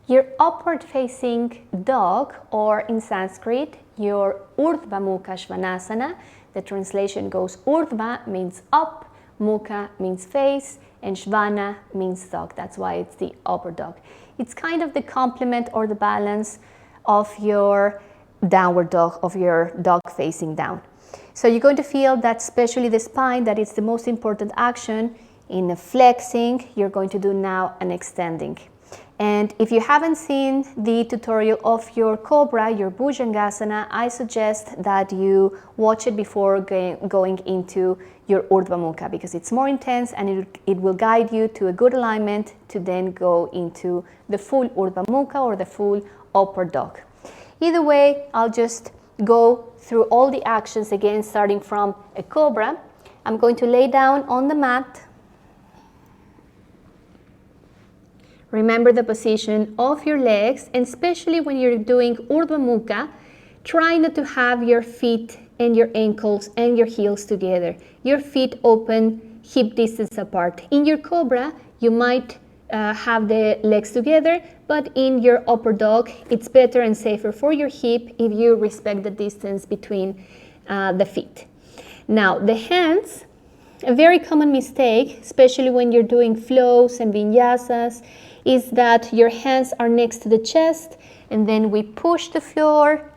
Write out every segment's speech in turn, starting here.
Your upward facing dog, or in Sanskrit, your Urdhva Mukha Svanasana, the translation goes Urdhva means up, Mukha means face, and Svana means dog. That's why it's the upper dog. It's kind of the complement or the balance of your downward dog, of your dog facing down. So you're going to feel that especially the spine, that is the most important action. In the flexing, you're going to do now an extending. And if you haven't seen the tutorial of your Cobra, your Bhujangasana, I suggest that you watch it before going into your Urdhva Mukha, because it's more intense and it will guide you to a good alignment to then go into the full Urdhva Mukha or the full upper dog. Either way, I'll just go through all the actions again, starting from a Cobra. I'm going to lay down on the mat. Remember the position of your legs, and especially when you're doing Urdhva Mukha, try not to have your feet and your ankles and your heels together. Your feet open, hip distance apart. In your Cobra, you might have the legs together, but in your upper dog, it's better and safer for your hip if you respect the distance between the feet. Now, the hands, a very common mistake, especially when you're doing flows and vinyasas, is that your hands are next to the chest, and then we push the floor,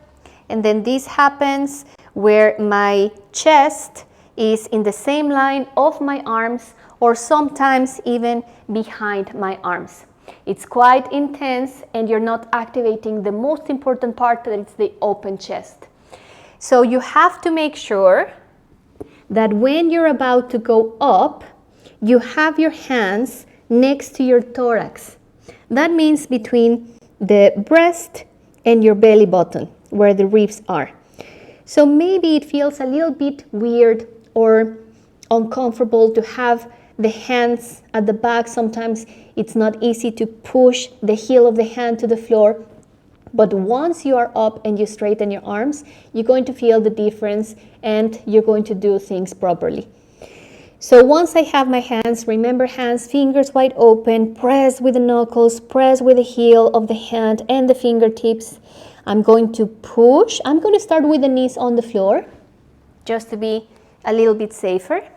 and then this happens where my chest is in the same line of my arms, or sometimes even behind my arms. It's quite intense, and you're not activating the most important part, that it's the open chest. So you have to make sure that when you're about to go up, you have your hands next to your thorax. That means between the breast and your belly button, where the ribs are. So maybe it feels a little bit weird or uncomfortable to have the hands at the back. Sometimes it's not easy to push the heel of the hand to the floor. But once you are up and you straighten your arms, you're going to feel the difference and you're going to do things properly. So once I have my hands, remember hands, fingers wide open, press with the knuckles, press with the heel of the hand and the fingertips. I'm going to push. I'm going to start with the knees on the floor, just to be a little bit safer.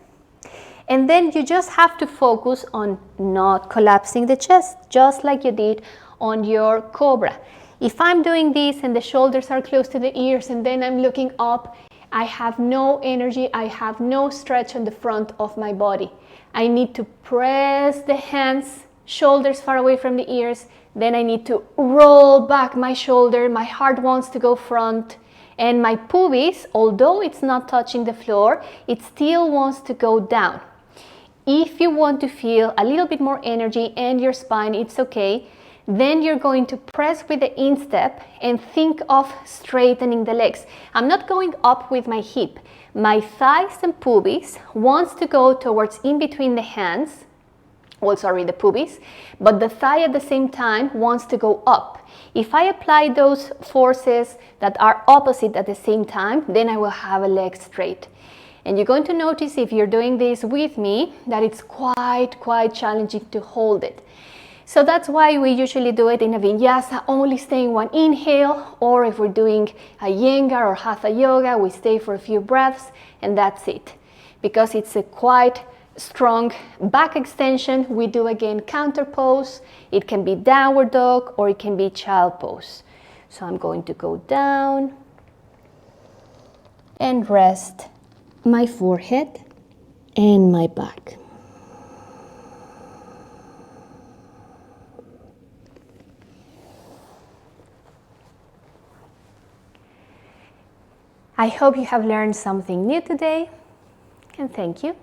And then you just have to focus on not collapsing the chest, just like you did on your Cobra. If I'm doing this and the shoulders are close to the ears and then I'm looking up, I have no energy, I have no stretch on the front of my body. I need to press the hands, shoulders far away from the ears, then I need to roll back my shoulder, my heart wants to go front, and my pubis, although it's not touching the floor, it still wants to go down. If you want to feel a little bit more energy and your spine, it's okay. Then you're going to press with the instep and think of straightening the legs. I'm not going up with my hip. My thighs and pubis wants to go towards in between the hands, the pubis, but the thigh at the same time wants to go up. If I apply those forces that are opposite at the same time, then I will have a leg straight. And you're going to notice if you're doing this with me that it's quite challenging to hold it. So that's why we usually do it in a vinyasa, only staying one inhale, or if we're doing a Iyengar or Hatha Yoga, we stay for a few breaths and that's it. Because it's a quite strong back extension, we do again counter pose. It can be downward dog or it can be child pose. So I'm going to go down and rest my forehead and my back. I hope you have learned something new today, and thank you.